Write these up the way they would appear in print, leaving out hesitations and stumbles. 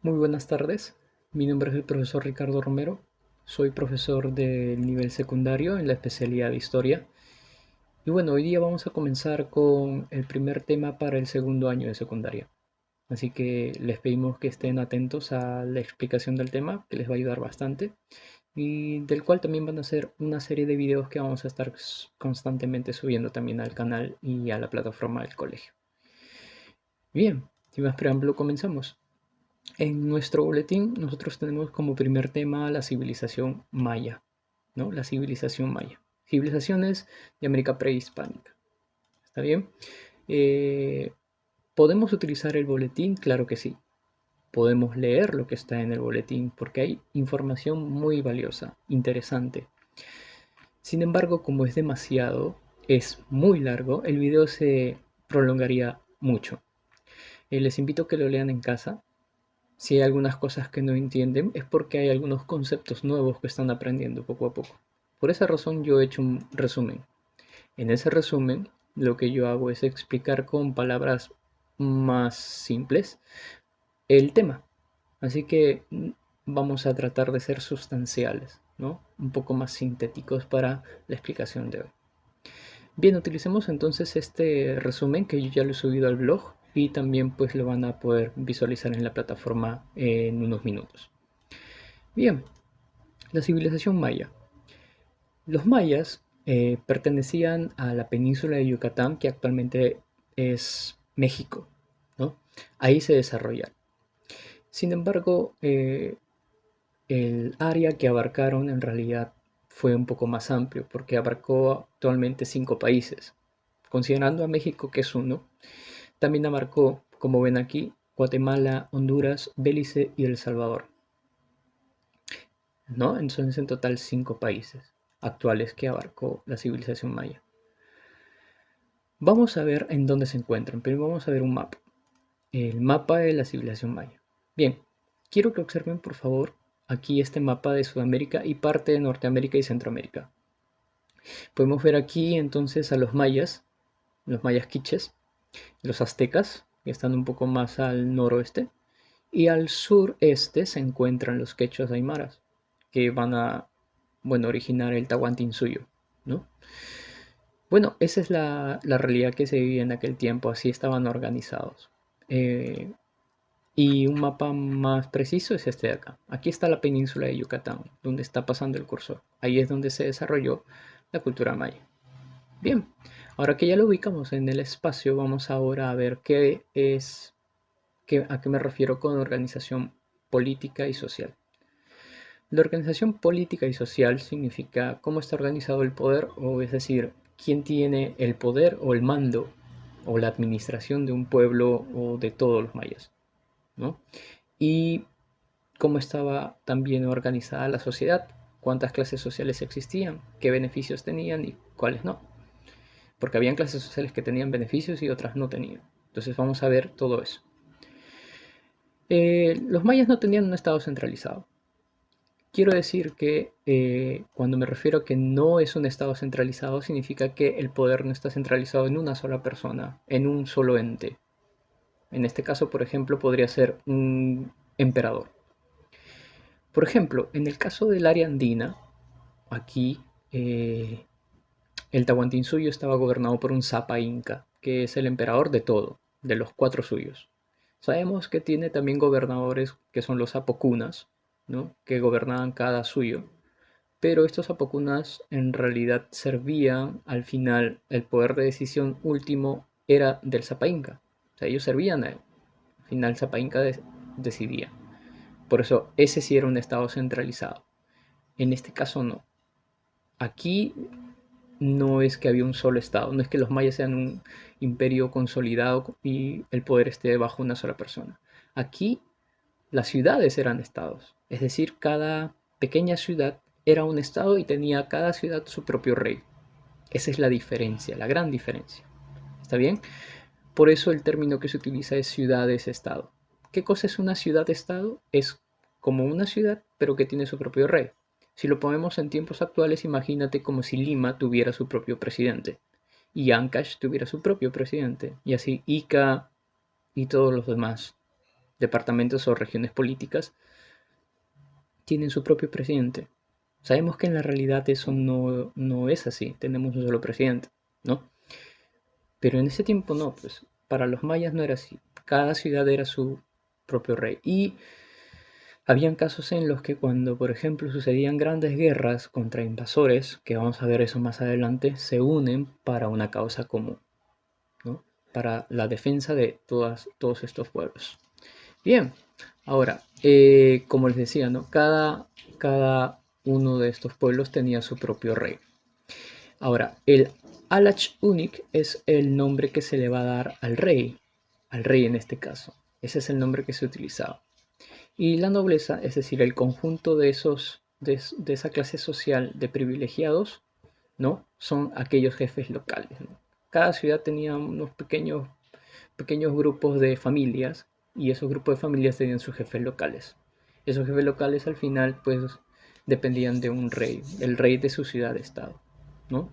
Muy buenas tardes, mi nombre es el profesor Ricardo Romero, soy profesor del nivel secundario en la especialidad de Historia. Y bueno, hoy día vamos a comenzar con el primer tema para el segundo año de secundaria. Así que les pedimos que estén atentos a la explicación del tema, que les va a ayudar bastante, y del cual también van a ser una serie de videos que vamos a estar constantemente subiendo también al canal y a la plataforma del colegio. Bien, sin más preámbulo, comenzamos. En nuestro boletín nosotros tenemos como primer tema la civilización maya, ¿no? La civilización maya. Civilizaciones de América prehispánica. ¿Está bien? Eh, ¿Podemos utilizar el boletín? Claro que sí. Podemos leer lo que está en el boletín porque hay información muy valiosa, interesante. Sin embargo, como es muy largo, el video se prolongaría mucho. Les invito a que lo lean en casa. Si hay algunas cosas que no entienden, es porque hay algunos conceptos nuevos que están aprendiendo poco a poco. Por esa razón yo he hecho un resumen. En ese resumen, lo que yo hago es explicar con palabras más simples el tema. Así que vamos a tratar de ser sustanciales, ¿no? Un poco más sintéticos para la explicación de hoy. Bien, utilicemos entonces este resumen que yo ya lo he subido al blog y también pues lo van a poder visualizar en la plataforma en unos minutos. Bien, la civilización maya. Los mayas pertenecían a la península de Yucatán, que actualmente es México, ¿no? Ahí se desarrollaron. Sin embargo, el área que abarcaron en realidad fue un poco más amplio, porque abarcó actualmente 5 países. Considerando a México, que es uno, también abarcó, como ven aquí, Guatemala, Honduras, Belice y El Salvador, ¿no? Entonces en total 5 países actuales que abarcó la civilización maya. Vamos a ver en dónde se encuentran. Primero vamos a ver un mapa. El mapa de la civilización maya. Bien, quiero que observen por favor aquí este mapa de Sudamérica y parte de Norteamérica y Centroamérica. Podemos ver aquí entonces a los mayas quiches, los aztecas, que están un poco más al noroeste, y al sureste se encuentran los quechuas aymaras, que van a, bueno, originar el Tahuantinsuyo, ¿no? Bueno, esa es la realidad que se vivía en aquel tiempo, así estaban organizados. Eh, y un mapa más preciso es este de acá. Aquí está la península de Yucatán, donde está pasando el cursor. Ahí es donde se desarrolló la cultura maya. Bien, ahora que ya lo ubicamos en el espacio, vamos ahora a ver a qué me refiero con organización política y social. La organización política y social significa cómo está organizado el poder, o es decir, quién tiene el poder o el mando o la administración de un pueblo o de todos los mayas, ¿no? Y cómo estaba también organizada la sociedad, cuántas clases sociales existían, qué beneficios tenían y cuáles no. Porque habían clases sociales que tenían beneficios y otras no tenían. Entonces vamos a ver todo eso. Los mayas no tenían un estado centralizado. Quiero decir que cuando me refiero a que no es un estado centralizado, significa que el poder no está centralizado en una sola persona, en un solo ente. En este caso, por ejemplo, podría ser un emperador. Por ejemplo, en el caso del área andina, aquí el Tahuantinsuyo estaba gobernado por un Zapa Inca, que es el emperador de todo, de los 4 suyos. Sabemos que tiene también gobernadores que son los Apocunas, ¿no? Que gobernaban cada suyo, pero estos Apocunas en realidad servían al final, el poder de decisión último era del Zapa Inca. O sea, ellos servían a él. Al final Zapa Inca decidía. Por eso ese sí era un estado centralizado. En este caso no. Aquí no es que había un solo estado, no es que los mayas sean un imperio consolidado y el poder esté bajo una sola persona. Aquí las ciudades eran estados, es decir, cada pequeña ciudad era un estado y tenía cada ciudad su propio rey. Esa es la diferencia, la gran diferencia. ¿Está bien? Por eso el término que se utiliza es ciudades-estado. ¿Qué cosa es una ciudad-estado? Es como una ciudad, pero que tiene su propio rey. Si lo ponemos en tiempos actuales, imagínate como si Lima tuviera su propio presidente y Ancash tuviera su propio presidente, y así Ica y todos los demás departamentos o regiones políticas tienen su propio presidente. Sabemos que en la realidad eso no es así, tenemos un solo presidente, ¿no? Pero en ese tiempo no, pues para los mayas no era así. Cada ciudad era su propio rey. Y habían casos en los que cuando, por ejemplo, sucedían grandes guerras contra invasores, que vamos a ver eso más adelante, se unen para una causa común, ¿no? Para la defensa de todos estos pueblos. Bien, ahora, como les decía, ¿no? Cada uno de estos pueblos tenía su propio rey. Ahora, el Alach Unik es el nombre que se le va a dar al rey en este caso. Ese es el nombre que se utilizaba. Y la nobleza, es decir, el conjunto de esa clase social de privilegiados, ¿no? Son aquellos jefes locales, ¿no? Cada ciudad tenía unos pequeños grupos de familias y esos grupos de familias tenían sus jefes locales. Esos jefes locales al final pues dependían de un rey, el rey de su ciudad-estado, ¿no?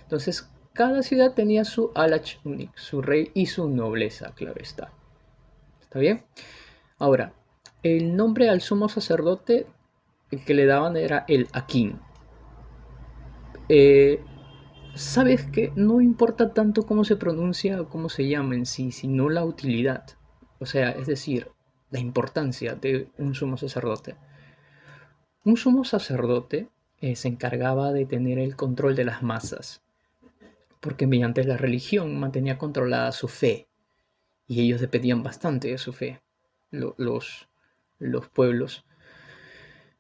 Entonces cada ciudad tenía su Alach Unik, su rey y su nobleza, claro está. ¿Está bien? Ahora, el nombre al sumo sacerdote el que le daban era el Akin. Eh, Sabes que no importa tanto cómo se pronuncia o cómo se llama en sí, sino la utilidad. O sea, es decir, la importancia de un sumo sacerdote. Un sumo sacerdote se encargaba de tener el control de las masas, porque mediante la religión mantenía controlada su fe, y ellos dependían bastante de su fe. Los pueblos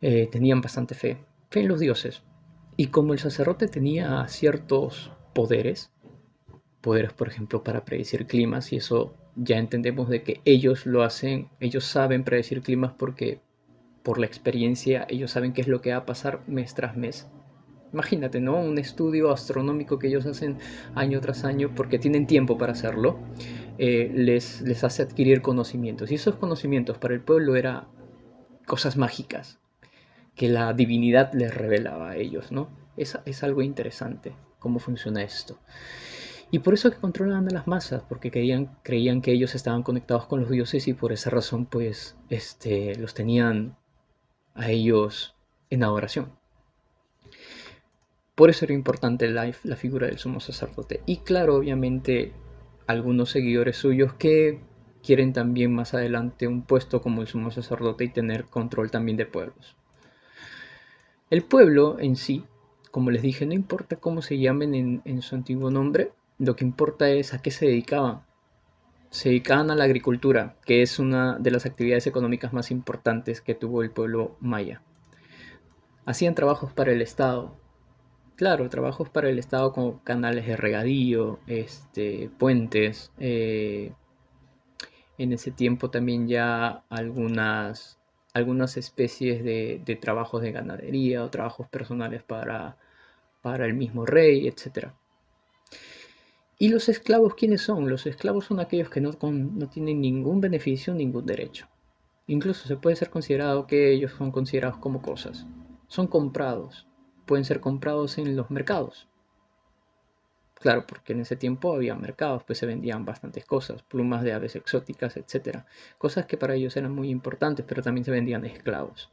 tenían bastante fe en los dioses. Y como el sacerdote tenía ciertos poderes por ejemplo para predecir climas, y eso ya entendemos de que ellos lo hacen, ellos saben predecir climas porque por la experiencia ellos saben qué es lo que va a pasar mes tras mes. Imagínate, ¿no? Un estudio astronómico que ellos hacen año tras año porque tienen tiempo para hacerlo, les hace adquirir conocimientos. Y esos conocimientos para el pueblo eran cosas mágicas que la divinidad les revelaba a ellos, ¿no? Es algo interesante cómo funciona esto. Y por eso que controlaban a las masas, porque creían que ellos estaban conectados con los dioses y por esa razón pues los tenían a ellos en adoración. Por eso era importante la figura del sumo sacerdote. Y claro, obviamente algunos seguidores suyos que quieren también más adelante un puesto como el sumo sacerdote y tener control también de pueblos. El pueblo en sí, como les dije, no importa cómo se llamen en su antiguo nombre, lo que importa es a qué se dedicaban. Se dedicaban a la agricultura, que es una de las actividades económicas más importantes que tuvo el pueblo maya. Hacían trabajos para el Estado. Claro, trabajos para el Estado como canales de regadío, puentes. En ese tiempo también ya algunas especies de trabajos de ganadería o trabajos personales para el mismo rey, etcétera. ¿Y los esclavos quiénes son? Los esclavos son aquellos que no tienen ningún beneficio, ningún derecho. Incluso se puede ser considerado que ellos son considerados como cosas. Son comprados. Pueden ser comprados en los mercados. Claro, porque en ese tiempo había mercados, pues se vendían bastantes cosas, plumas de aves exóticas, etcétera. Cosas que para ellos eran muy importantes, pero también se vendían esclavos.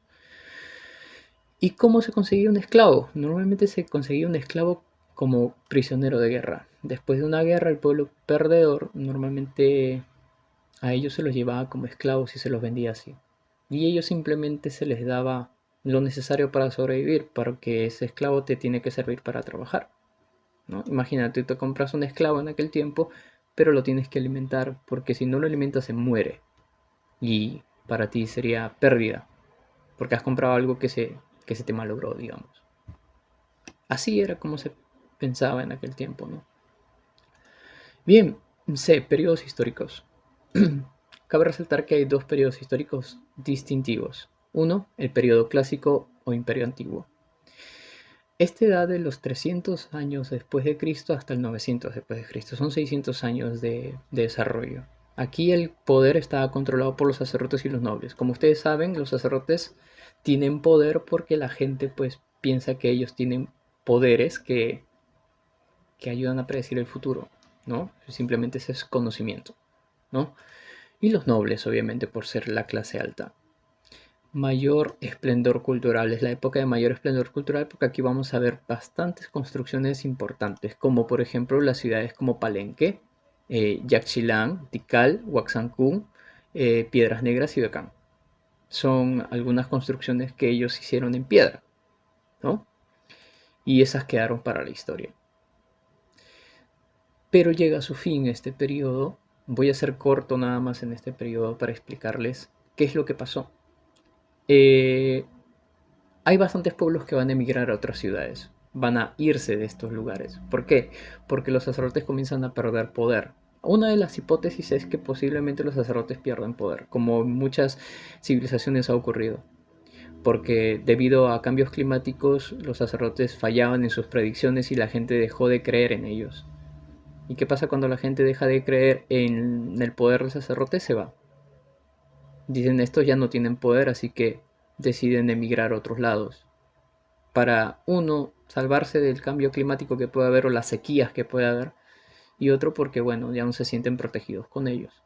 ¿Y cómo se conseguía un esclavo? Normalmente se conseguía un esclavo como prisionero de guerra. Después de una guerra, el pueblo perdedor normalmente a ellos se los llevaba como esclavos y se los vendía así. Y ellos simplemente se les daba lo necesario para sobrevivir, porque ese esclavo te tiene que servir para trabajar, ¿no? Imagínate, tú compras un esclavo en aquel tiempo, pero lo tienes que alimentar, porque si no lo alimentas se muere. Y para ti sería pérdida, porque has comprado algo que se te malogró, digamos. Así era como se pensaba en aquel tiempo, ¿no? Bien, C, periodos históricos. Cabe resaltar que hay dos periodos históricos distintivos. Uno, el periodo clásico o imperio antiguo. Este da de los 300 años después de Cristo hasta el 900 después de Cristo. Son 600 años de desarrollo. Aquí el poder estaba controlado por los sacerdotes y los nobles. Como ustedes saben, los sacerdotes tienen poder porque la gente pues piensa que ellos tienen poderes que ayudan a predecir el futuro, ¿no? Simplemente ese es conocimiento, ¿no? y los nobles, obviamente, por ser la clase alta. Mayor esplendor cultural, es la época de mayor esplendor cultural porque aquí vamos a ver bastantes construcciones importantes, como por ejemplo las ciudades como Palenque, Yaxchilán, Tikal, Huaxancún, Piedras Negras y Becán. Son algunas construcciones que ellos hicieron en piedra, ¿no? Y esas quedaron para la historia. Pero llega a su fin este periodo. Voy a ser corto nada más en este periodo para explicarles qué es lo que pasó. Eh, Hay bastantes pueblos que van a emigrar a otras ciudades, van a irse de estos lugares. ¿Por qué? Porque los sacerdotes comienzan a perder poder. Una de las hipótesis es que posiblemente los sacerdotes pierdan poder, como en muchas civilizaciones ha ocurrido. Porque debido a cambios climáticos, los sacerdotes fallaban en sus predicciones y la gente dejó de creer en ellos. ¿Y qué pasa cuando la gente deja de creer en el poder del sacerdote? Se va. Dicen, estos ya no tienen poder, así que deciden emigrar a otros lados. Para uno, salvarse del cambio climático que puede haber o las sequías que puede haber, y otro porque, bueno, ya no se sienten protegidos con ellos.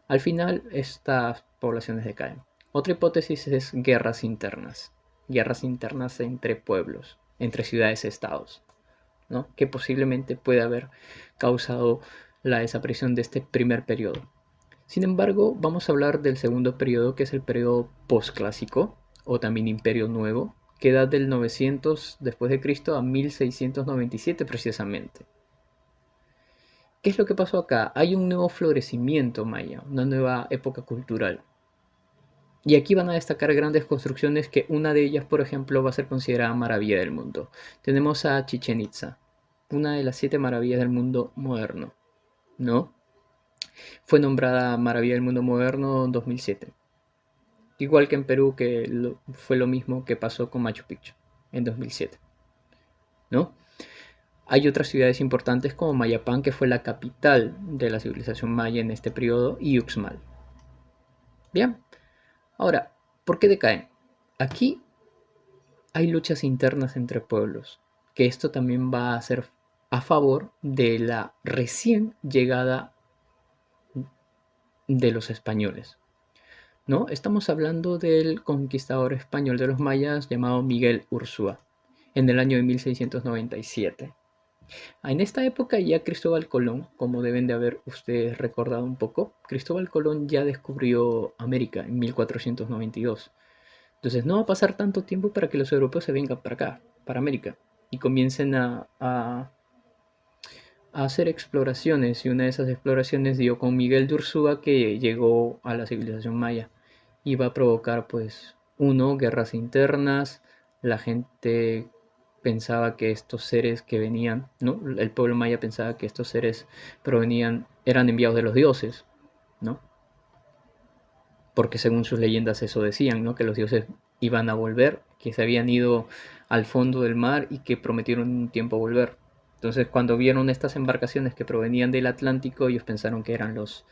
Al final, estas poblaciones decaen. Otra hipótesis es guerras internas entre pueblos, entre ciudades-estados, ¿no? Que posiblemente puede haber causado la desaparición de este primer periodo. Sin embargo, vamos a hablar del segundo periodo, que es el periodo posclásico, o también Imperio Nuevo, que da del 900 después de Cristo a 1697 precisamente. ¿Qué es lo que pasó acá? Hay un nuevo florecimiento maya, una nueva época cultural. Y aquí van a destacar grandes construcciones que una de ellas, por ejemplo, va a ser considerada maravilla del mundo. Tenemos a Chichen Itza, una de las 7 maravillas del mundo moderno, ¿no? Fue nombrada Maravilla del Mundo Moderno en 2007. Igual que en Perú, que fue lo mismo que pasó con Machu Picchu en 2007, ¿no? Hay otras ciudades importantes como Mayapán, que fue la capital de la civilización maya en este periodo, y Uxmal. Bien, ahora, ¿por qué decaen? Aquí hay luchas internas entre pueblos, que esto también va a ser a favor de la recién llegada de los españoles, ¿no? Estamos hablando del conquistador español de los mayas llamado Miguel Urzúa en el año de 1697. En esta época ya Cristóbal Colón, como deben de haber ustedes recordado un poco, Cristóbal Colón ya descubrió América en 1492. Entonces no va a pasar tanto tiempo para que los europeos se vengan para acá, para América, y comiencen a hacer exploraciones. Y una de esas exploraciones dio con Miguel de Urzúa, que llegó a la civilización maya. Y va a provocar, pues, uno, guerras internas, la gente pensaba que estos seres que venían, ¿no? El pueblo maya pensaba que estos seres provenían, eran enviados de los dioses, ¿no? Porque según sus leyendas eso decían, ¿no? Que los dioses iban a volver, que se habían ido al fondo del mar y que prometieron un tiempo volver. Entonces, cuando vieron estas embarcaciones que provenían del Atlántico, ellos pensaron que eran los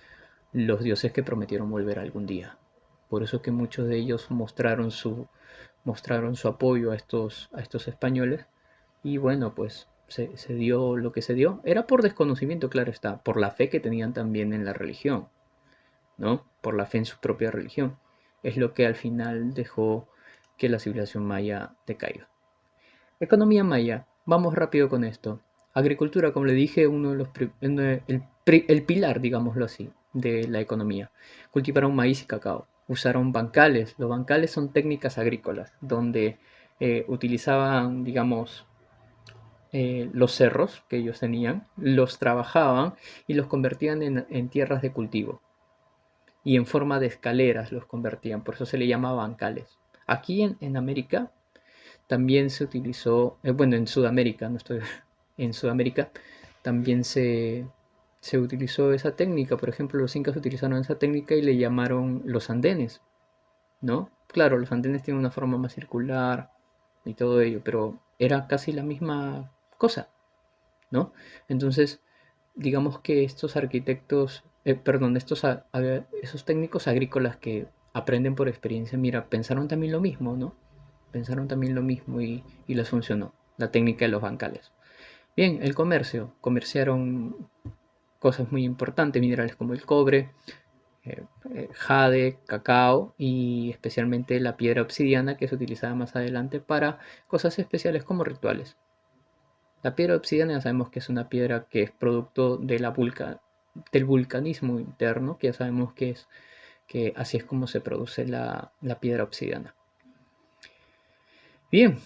dioses que prometieron volver algún día. Por eso que muchos de ellos mostraron su apoyo a estos españoles. Y bueno, pues se dio lo que se dio. Era por desconocimiento, claro está, por la fe que tenían también en la religión, ¿no? Por la fe en su propia religión. Es lo que al final dejó que la civilización maya decaiga. Economía maya. Vamos rápido con esto. Agricultura, como le dije, uno de los el pilar, digámoslo así, de la economía. Cultivaron maíz y cacao. Usaron bancales. Los bancales son técnicas agrícolas donde utilizaban, digamos, los cerros que ellos tenían, los trabajaban y los convertían en tierras de cultivo. Y en forma de escaleras los convertían, por eso se le llama bancales. Aquí en América también se utilizó, bueno, en Sudamérica, no estoy, en Sudamérica también se utilizó esa técnica. Por ejemplo, los incas utilizaron esa técnica y le llamaron los andenes, ¿no? Claro, los andenes tienen una forma más circular y todo ello, pero era casi la misma cosa, ¿no? Entonces, digamos que estos arquitectos, perdón, esos técnicos agrícolas que aprenden por experiencia, mira, pensaron también lo mismo, ¿no? Pensaron también lo mismo y les funcionó, la técnica de los bancales. Bien, el comercio, comerciaron cosas muy importantes, minerales como el cobre, jade, cacao y especialmente la piedra obsidiana que es utilizada más adelante para cosas especiales como rituales. La piedra obsidiana ya sabemos que es una piedra que es producto de del vulcanismo interno, que ya sabemos que así es como se produce la piedra obsidiana. Bien,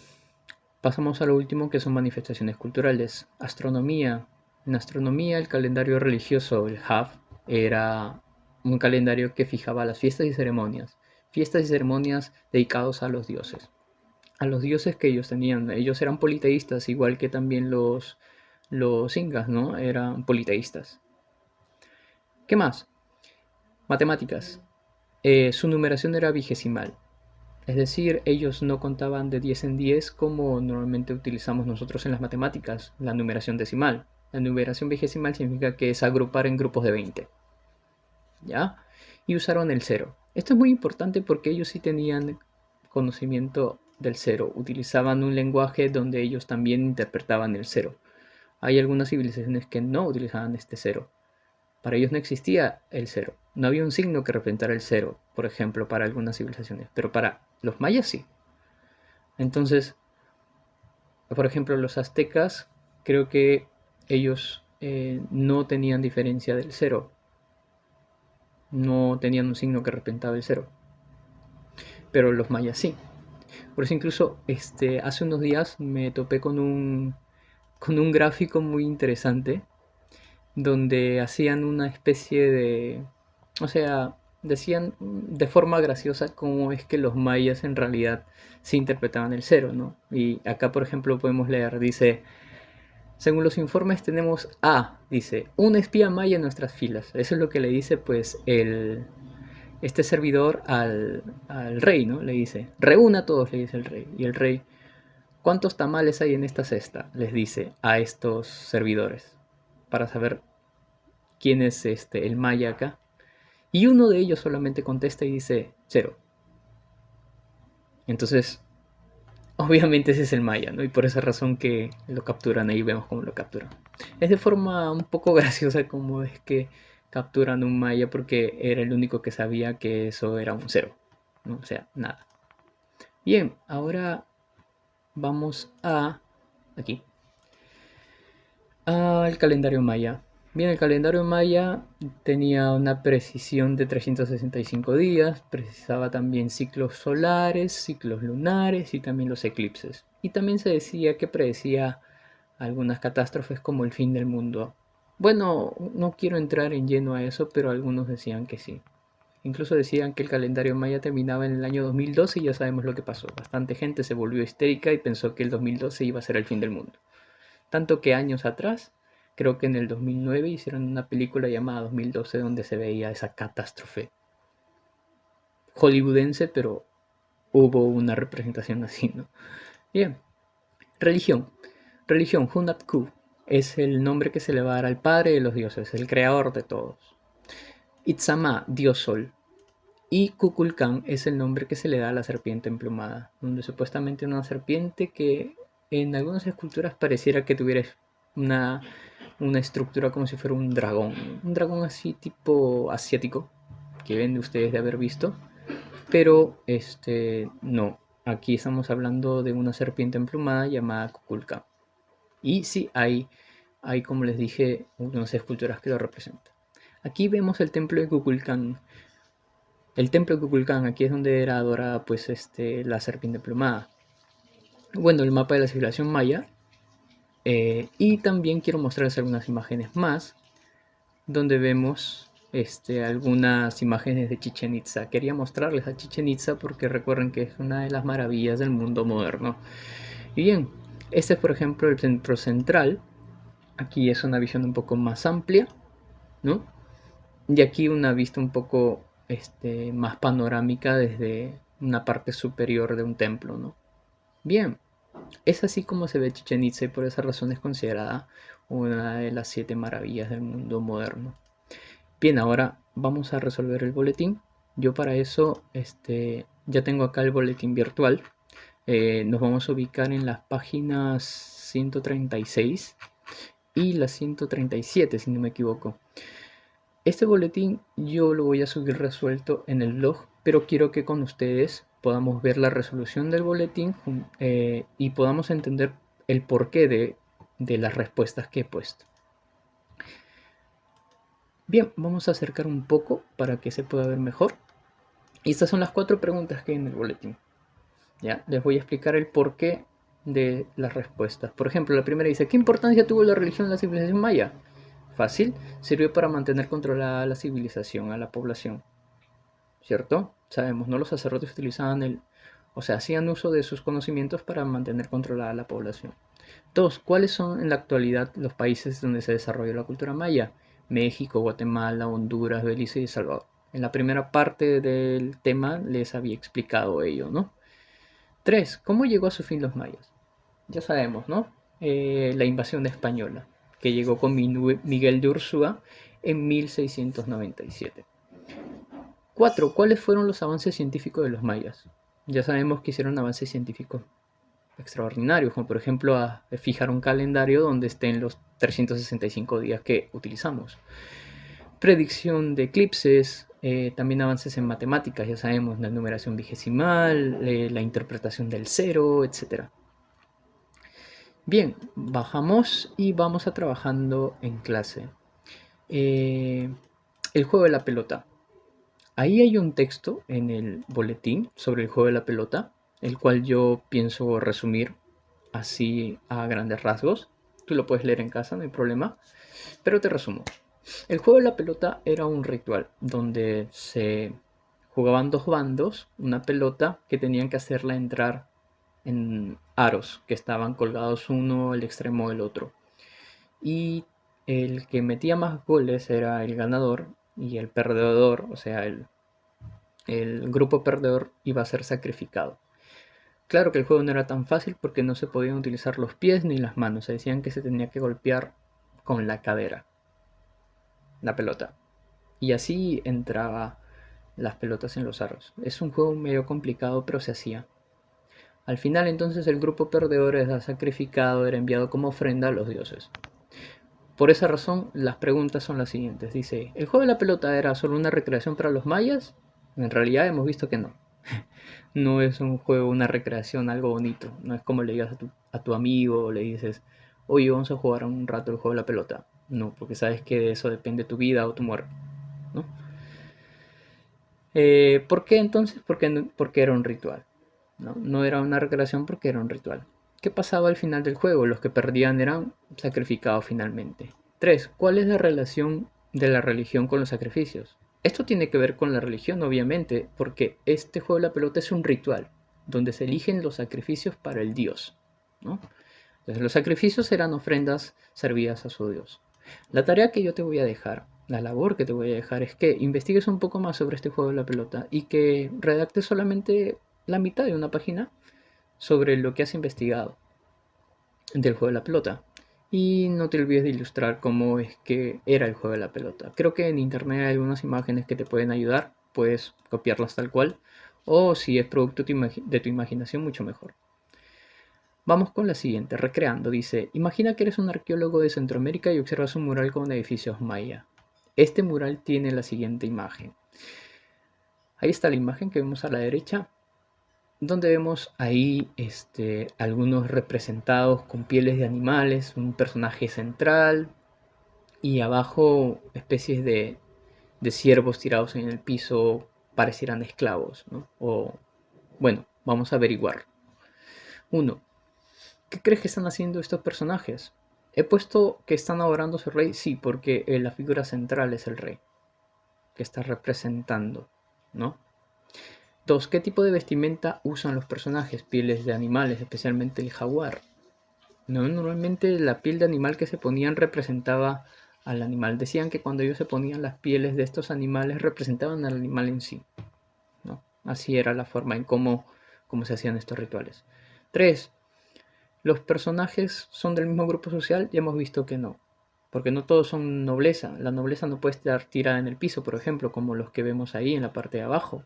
pasamos a lo último que son manifestaciones culturales. Astronomía. En astronomía el calendario religioso, el Hav, era un calendario que fijaba las fiestas y ceremonias. Fiestas y ceremonias dedicados a los dioses. A los dioses que ellos tenían. Ellos eran politeístas, igual que también los incas, ¿no? Eran politeístas. ¿Qué más? Matemáticas. Su numeración era vigesimal. Es decir, ellos no contaban de 10 en 10 como normalmente utilizamos nosotros en las matemáticas, la numeración decimal. La numeración vigesimal significa que es agrupar en grupos de 20. ¿Ya? Y usaron el cero. Esto es muy importante porque ellos sí tenían conocimiento del cero. Utilizaban un lenguaje donde ellos también interpretaban el cero. Hay algunas civilizaciones que no utilizaban este cero. Para ellos no existía el cero. No había un signo que representara el cero, por ejemplo, para algunas civilizaciones. Pero para los mayas sí. Entonces, por ejemplo, los aztecas, creo que ellos no tenían diferencia del cero. No tenían un signo que representaba el cero. Pero los mayas sí. Por eso incluso hace unos días me topé con un gráfico muy interesante donde hacían una especie de, o sea, decían de forma graciosa cómo es que los mayas en realidad sí interpretaban el cero, ¿no? Y acá, por ejemplo, podemos leer, dice, según los informes tenemos dice, un espía maya en nuestras filas. Eso es lo que le dice, pues, este servidor al rey, ¿no? Le dice, reúna a todos, le dice el rey. Y el rey, ¿cuántos tamales hay en esta cesta? Les dice a estos servidores, para saber quién es el maya acá. Y uno de ellos solamente contesta y dice cero. Entonces, obviamente ese es el maya, ¿no? Y por esa razón que lo capturan, ahí vemos cómo lo capturan. Es de forma un poco graciosa como es que capturan un maya porque era el único que sabía que eso era un cero, ¿no? O sea, nada. Bien, ahora vamos aquí, al calendario maya. Bien, el calendario maya tenía una precisión de 365 días, precisaba también ciclos solares, ciclos lunares y también los eclipses. Y también se decía que predecía algunas catástrofes como el fin del mundo. Bueno, no quiero entrar en lleno a eso, pero algunos decían que sí. Incluso decían que el calendario maya terminaba en el año 2012 y ya sabemos lo que pasó. Bastante gente se volvió histérica y pensó que el 2012 iba a ser el fin del mundo. Tanto que años atrás, creo que en el 2009 hicieron una película llamada 2012 donde se veía esa catástrofe hollywoodense, pero hubo una representación así, ¿no? Bien, religión. Religión, Hunab-Ku, es el nombre que se le va a dar al padre de los dioses, el creador de todos. Itzamá, dios sol. Y Kukulkan es el nombre que se le da a la serpiente emplumada, donde supuestamente una serpiente que en algunas esculturas pareciera que tuviera una, una estructura como si fuera un dragón así tipo asiático, que ven de ustedes de haber visto, pero no, aquí estamos hablando de una serpiente emplumada llamada Kukulkan. Y sí, hay como les dije, unas esculturas que lo representan. Aquí vemos el templo de Kukulkan. El templo de Kukulkan, aquí es donde era adorada pues la serpiente emplumada. Bueno, el mapa de la civilización maya. Y también quiero mostrarles algunas imágenes más donde vemos algunas imágenes de Chichen Itza. Quería mostrarles a Chichen Itza porque recuerden que es una de las maravillas del mundo moderno. Y bien, este es por ejemplo el centro central. Aquí es una visión un poco más amplia, ¿no? Y aquí una vista un poco más panorámica desde una parte superior de un templo, ¿no? Bien, es así como se ve Chichen Itza y por esa razón es considerada una de las 7 maravillas del mundo moderno. Bien, ahora vamos a resolver el boletín. Yo para eso ya tengo acá el boletín virtual. Nos vamos a ubicar en las páginas 136 y las 137, si no me equivoco. Este boletín yo lo voy a subir resuelto en el blog, pero quiero que con ustedes podamos ver la resolución del boletín y podamos entender el porqué de las respuestas que he puesto. Bien, vamos a acercar un poco para que se pueda ver mejor. Y estas son las 4 preguntas que hay en el boletín. ¿Ya? Les voy a explicar el porqué de las respuestas. Por ejemplo, la primera dice, ¿qué importancia tuvo la religión en la civilización maya? Fácil, sirvió para mantener controlada la civilización a la población. ¿Cierto? Sabemos, ¿no? Los sacerdotes utilizaban hacían uso de sus conocimientos para mantener controlada la población. 2. ¿Cuáles son en la actualidad los países donde se desarrolló la cultura maya? México, Guatemala, Honduras, Belice y El Salvador. En la primera parte del tema les había explicado ello, ¿no? 3. ¿Cómo llegó a su fin los mayas? Ya sabemos, ¿no? La invasión española, que llegó con Miguel de Ursúa en 1697. 4. ¿Cuáles fueron los avances científicos de los mayas? Ya sabemos que hicieron avances científicos extraordinarios, como por ejemplo a fijar un calendario donde estén los 365 días que utilizamos. Predicción de eclipses, también avances en matemáticas, ya sabemos, la numeración vigesimal, la interpretación del cero, etc. Bien, bajamos y vamos a trabajando en clase. El juego de la pelota. Ahí hay un texto en el boletín sobre el juego de la pelota, el cual yo pienso resumir así a grandes rasgos. Tú lo puedes leer en casa, no hay problema, pero te resumo. El juego de la pelota era un ritual donde se jugaban dos bandos, una pelota que tenían que hacerla entrar en aros que estaban colgados uno al extremo del otro. Y el que metía más goles era el ganador y el perdedor, o sea, el grupo perdedor iba a ser sacrificado. Claro que el juego no era tan fácil porque no se podían utilizar los pies ni las manos. Se decían que se tenía que golpear con la cadera la pelota. Y así entraba las pelotas en los aros. Es un juego medio complicado, pero se hacía. Al final entonces el grupo perdedor era sacrificado, era enviado como ofrenda a los dioses. Por esa razón las preguntas son las siguientes. Dice, ¿el juego de la pelota era solo una recreación para los mayas? En realidad hemos visto que no. No es un juego, una recreación, algo bonito. No es como le digas a tu amigo o le dices, oye, vamos a jugar un rato el juego de la pelota. No, porque sabes que de eso depende tu vida o tu muerte, ¿no? ¿Por qué entonces? Porque era un ritual, ¿no? No era una recreación porque era un ritual. ¿Qué pasaba al final del juego? Los que perdían eran sacrificados finalmente. 3. ¿Cuál es la relación de la religión con los sacrificios? Esto tiene que ver con la religión, obviamente, porque este juego de la pelota es un ritual, donde se eligen los sacrificios para el dios, ¿no? Entonces los sacrificios eran ofrendas servidas a su dios. La tarea que yo te voy a dejar, la labor que te voy a dejar es que investigues un poco más sobre este juego de la pelota y que redactes solamente la mitad de una página sobre lo que has investigado del juego de la pelota. Y no te olvides de ilustrar cómo es que era el juego de la pelota. Creo que en internet hay algunas imágenes que te pueden ayudar. Puedes copiarlas tal cual. O si es producto de tu imaginación, mucho mejor. Vamos con la siguiente, recreando. Dice, imagina que eres un arqueólogo de Centroamérica y observas un mural con edificios maya. Este mural tiene la siguiente imagen. Ahí está la imagen que vemos a la derecha, donde vemos ahí algunos representados con pieles de animales, un personaje central y abajo especies de ciervos tirados en el piso parecieran esclavos, ¿no? O bueno, vamos a averiguar. 1. ¿Qué crees que están haciendo estos personajes? He puesto que están adorando a su rey, sí, porque la figura central es el rey, que está representando, ¿no? 2. ¿Qué tipo de vestimenta usan los personajes? Pieles de animales, especialmente el jaguar. No, normalmente la piel de animal que se ponían representaba al animal. Decían que cuando ellos se ponían las pieles de estos animales representaban al animal en sí, ¿no? Así era la forma en cómo se hacían estos rituales. 3. ¿Los personajes son del mismo grupo social? Ya hemos visto que no, porque no todos son nobleza. La nobleza no puede estar tirada en el piso, por ejemplo, como los que vemos ahí en la parte de abajo.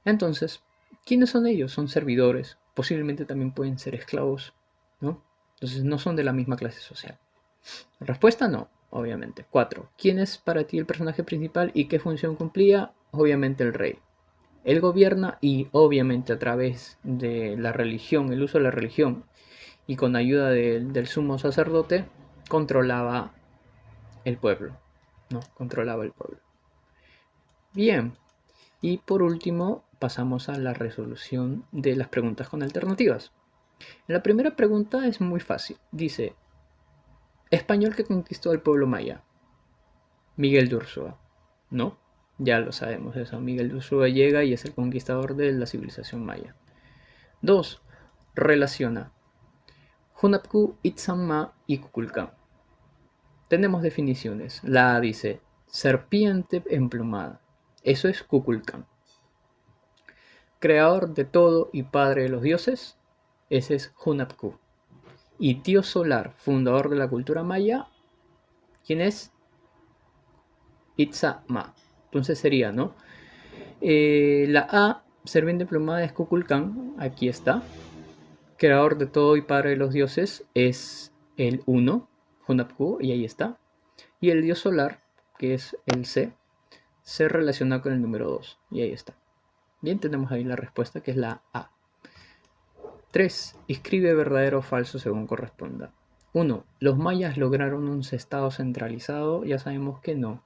Entonces, ¿quiénes son ellos? Son servidores, posiblemente también pueden ser esclavos, ¿no? Entonces no son de la misma clase social. Respuesta no. obviamente. 4. ¿Quién es para ti el personaje principal y qué función cumplía? Obviamente el rey. Él gobierna y obviamente a través de la religión, el uso de la religión y con ayuda del sumo sacerdote, controlaba el pueblo. No, controlaba el pueblo. Bien, y por último pasamos a la resolución de las preguntas con alternativas. La primera pregunta es muy fácil. Dice, español que conquistó el pueblo maya. Miguel de Ursúa. ¿No? Ya lo sabemos eso. Miguel de Ursúa llega y es el conquistador de la civilización maya. 2. Relaciona Hunapku, Itzamma y Kukulcán. Tenemos definiciones. La A dice serpiente emplumada. Eso es Kukulcán. Creador de todo y padre de los dioses. Ese es Hunapku. Y dios solar, fundador de la cultura maya. ¿Quién es? Itzamma. Entonces sería, ¿no? La A, serpiente emplumada, es Kukulcán. Aquí está. Creador de todo y padre de los dioses es el 1, Hunapku, y ahí está. Y el dios solar, que es el C, se relaciona con el número 2, y ahí está. Bien, tenemos ahí la respuesta, que es la A. 3. Escribe verdadero o falso según corresponda. 1. ¿Los mayas lograron un estado centralizado? Ya sabemos que no.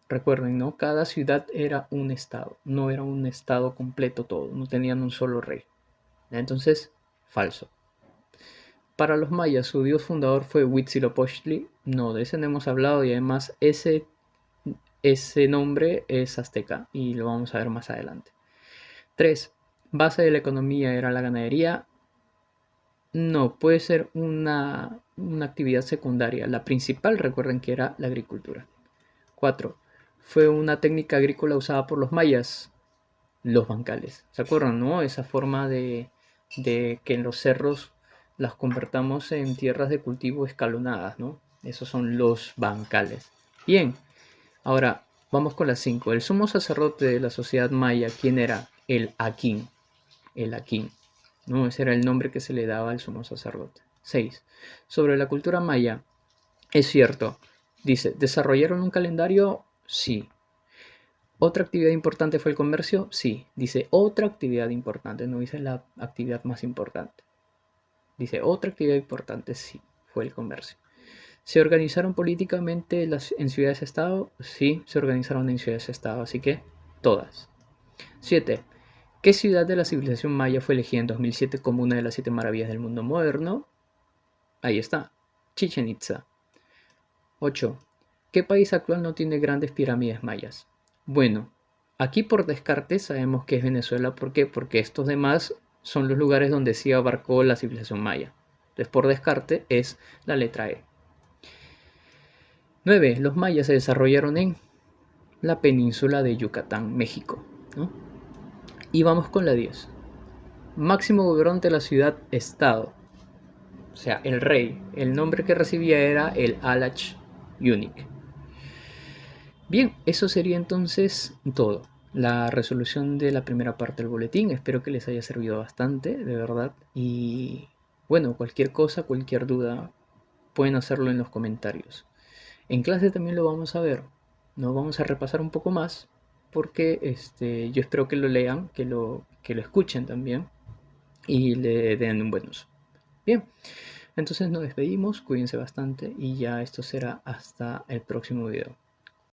Recuerden, ¿no? Cada ciudad era un estado, no era un estado completo todo, no tenían un solo rey. Entonces, falso. Para los mayas, su dios fundador fue Huitzilopochtli. No, de ese no hemos hablado y además ese nombre es azteca y lo vamos a ver más adelante. 3. Base de la economía era la ganadería. No, puede ser una actividad secundaria. La principal, recuerden que era la agricultura. 4. Fue una técnica agrícola usada por los mayas, los bancales. ¿Se acuerdan, no? Esa forma de que en los cerros las convertamos en tierras de cultivo escalonadas, ¿no? Esos son los bancales. Bien, ahora vamos con las 5. El sumo sacerdote de la sociedad maya, ¿quién era? El Aquín. El Aquín, ¿no? Ese era el nombre que se le daba al sumo sacerdote. 6. Sobre la cultura maya, es cierto. Dice, ¿desarrollaron un calendario? Sí. ¿Otra actividad importante fue el comercio? Sí. Dice otra actividad importante, no dice la actividad más importante. Dice otra actividad importante, sí, fue el comercio. ¿Se organizaron políticamente en ciudades-estado? Sí, se organizaron en ciudades-estado, así que todas. 7. ¿Qué ciudad de la civilización maya fue elegida en 2007 como una de las 7 maravillas del mundo moderno? Ahí está, Chichen Itza. 8. ¿Qué país actual no tiene grandes pirámides mayas? Bueno, aquí por descarte sabemos que es Venezuela. ¿Por qué? Porque estos demás son los lugares donde sí abarcó la civilización maya. Entonces, por descarte es la letra E. 9. Los mayas se desarrollaron en la península de Yucatán, México, ¿no? Y vamos con la 10. Máximo gobernante de la ciudad-estado. O sea, el rey. El nombre que recibía era el Alach Yunik. Bien, eso sería entonces todo. La resolución de la primera parte del boletín. Espero que les haya servido bastante, de verdad. Y bueno, cualquier cosa, cualquier duda, pueden hacerlo en los comentarios. En clase también lo vamos a ver. Nos vamos a repasar un poco más porque yo espero que lo lean, que lo escuchen también y le den un buen uso. Bien, entonces nos despedimos, cuídense bastante y ya esto será hasta el próximo video.